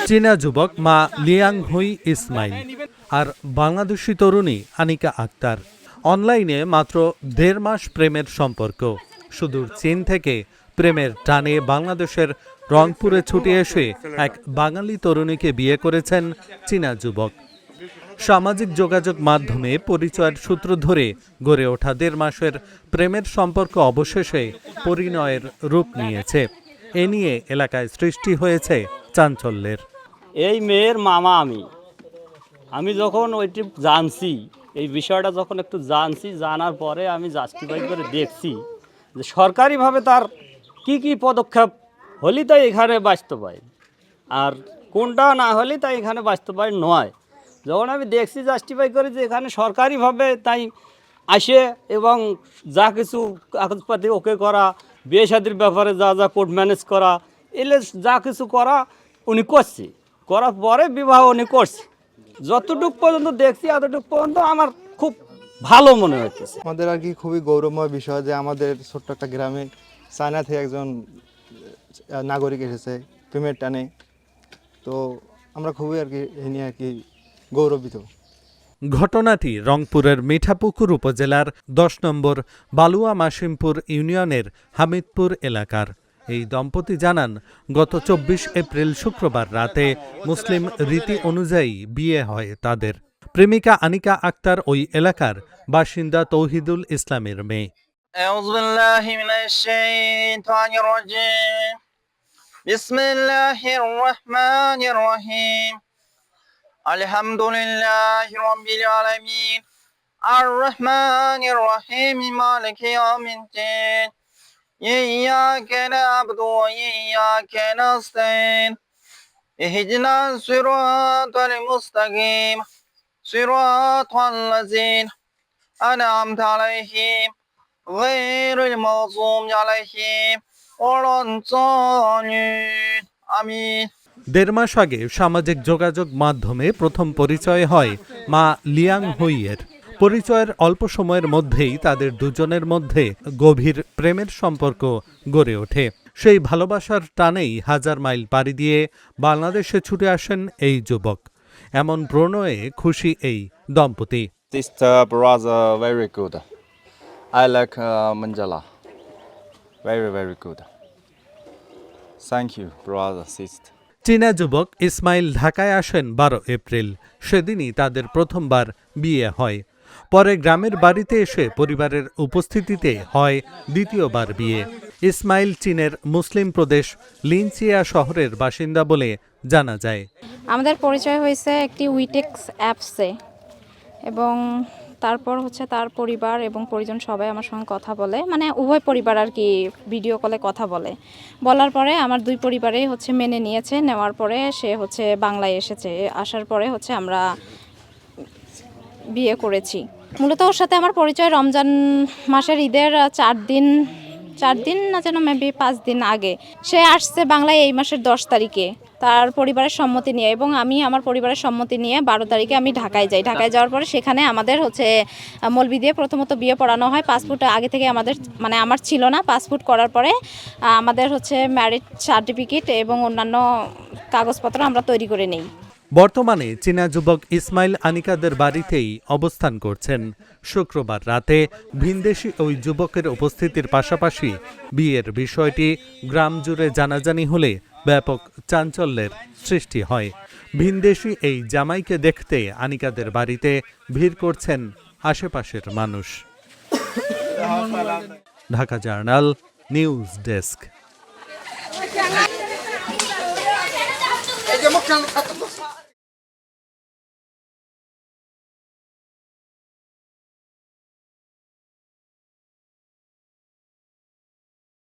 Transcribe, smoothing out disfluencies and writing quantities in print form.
চীনা যুবক মা লিয়াংহুই ইসমাইল আর বাংলাদেশি তরুণী আনিকা আক্তার। অনলাইনে মাত্র ১.৫ মাস প্রেমের সম্পর্ক। সুদূর চীন থেকে প্রেমের টানে বাংলাদেশের রংপুরে ছুটে এসে এক বাঙালি তরুণীকে বিয়ে করেছেন চীনা যুবক। সামাজিক যোগাযোগ মাধ্যমে পরিচয়ের সূত্র ধরে গড়ে ওঠা ১.৫ মাসের প্রেমের সম্পর্ক অবশেষে পরিণয়ের রূপ নিয়েছে। এ নিয়ে এলাকায় সৃষ্টি হয়েছে চাঞ্চল্যের। এই মেয়ের মামা আমি যখন ওইটি জানছি, এই বিষয়টা যখন একটু জানার পরে আমি জাস্টিফাই করে দেখছি যে সরকারিভাবে তার কি পদক্ষেপ হলে তাই এখানে বাস্তবায়ন, আর কোনটা না হলে তাই এখানে বাস্তবায়ন নয়। যখন আমি দেখছি জাস্টিফাই করে যে এখানে সরকারিভাবে তাই আসে এবং যা কিছু কাগজপাতি ওকে করা, বিয়ে শাদির ব্যাপারে যা কোর্ট ম্যানেজ করা, এলে যা কিছু করা উনি করছে, করার পরে বিবাহ উনি করছে। যতটুকু পর্যন্ত দেখছি এতটুকু পর্যন্ত আমার খুব ভালো মনে হচ্ছে। আমাদের আর কি খুবই গৌরবময় বিষয় যে আমাদের ছোট্ট একটা গ্রামে চায়না থেকে একজন নাগরিক এসেছে প্রেমের টানে। তো আমরা খুবই আর কি এ নিয়ে আর কি গৌরবিত। ঘটনাটি রংপুরের মিঠাপুকুর উপজেলার ১০ নম্বর বালুয়া মাসিমপুর ইউনিয়নের হামিদপুর এলাকার। এই দম্পতি জানান, গত ২৪ এপ্রিল শুক্রবার রাতে মুসলিম রীতি অনুযায়ী বিয়ে হয় তাদের। প্রেমিকা আনিকা আক্তার ওই এলাকার বাসিন্দা তৌহিদুল ইসলামের মেয়ে। বিসমিল্লাহির রহমানির রহিম। আলহামদুলিল্লাহি রাব্বিল আলামিন আর রহমানির রহিম মালিকি ইয়াউমিদ্দিন ইয়্যাকা না'বুদু ওয়া ইয়্যাকা নাস্তাইন ইহদিনাস সিরাতাল মুস্তাকিম সিরাতাল লাযিনা আন'আমতা আলাইহিম গায়রিল মাগযুবি আলাইহিম ওয়ালাদ-দাল্লিন। আমিন। ১.৫ মাস আগে সামাজিক যোগাযোগ মাধ্যমে প্রথম পরিচয় হয় মা লিয়াংহুইয়ের। পরিচয়ের অল্প সময়ের মধ্যেই তাদের দুজনের মধ্যে গভীর প্রেমের সম্পর্ক গড়ে ওঠে। সেই ভালোবাসার টানেই ১০০০ মাইল পাড়ি দিয়ে বাংলাদেশে ছুটে আসেন এই যুবক। এমন প্রণয়ে খুশি এই দম্পতি। Sister, brother, very good. I like Manjala. Very, very good. Thank you, brother, sister. চীনা যুবক ইসমাইল ঢাকায় আসেন ১২ এপ্রিল। সেদিনই তাদের প্রথমবার বিয়ে হয়। পরে গ্রামের বাড়িতে এসে পরিবারের উপস্থিতিতে হয় দ্বিতীয়বার বিয়ে। ইসমাইল চীনের মুসলিম প্রদেশ লিনচিয়া শহরের বাসিন্দা বলে জানা যায়। আমাদের পরিচয় হয়েছে একটি উইটেক্স অ্যাপসে, এবং তারপর হচ্ছে তার পরিবার এবং পরিজন সবাই আমার সঙ্গে কথা বলে, মানে উভয় পরিবার আর কি ভিডিও কলে কথা বলার পরে আমার দুই পরিবারেই হচ্ছে মেনে নিয়েছে। নেওয়ার পরে সে হচ্ছে বাংলায় এসেছে। আসার পরে হচ্ছে আমরা বিয়ে করেছি। মূলত ওর সাথে আমার পরিচয় রমজান মাসের ঈদের 4 দিন না যেন মেবি 5 দিন আগে সে আসছে বাংলায় এই মাসের 10 তারিখে তার পরিবারের সম্মতি নিয়ে, এবং আমি আমার পরিবারের সম্মতি নিয়ে 12 তারিখে আমি ঢাকায় যাই। ঢাকায় যাওয়ার পরে সেখানে আমাদের হচ্ছে মৌলবি দিয়ে প্রথমত বিয়ে পড়ানো হয়। পাসপোর্ট আগে থেকে আমাদের মানে আমার ছিল না। পাসপোর্ট করার পরে আমাদের হচ্ছে ম্যারিজ সার্টিফিকেট এবং অন্যান্য কাগজপত্র আমরা তৈরি করে নেই। বর্তমানে চীনা যুবক ইসমাইল আনিকাদের বাড়িতেই অবস্থান করছেন। শুক্রবার রাতে ভিনদেশি ওই যুবকের উপস্থিতির পাশাপাশি বিয়ের বিষয়টি গ্রাম জুড়ে জানাজানি হলে ব্যাপক চাঞ্চল্যের সৃষ্টি হয়। ভিনদেশি এই জামাইকে দেখতে আনিকাদের বাড়িতে ভিড় করছেন আশেপাশের মানুষ। Dhaka journal news desk.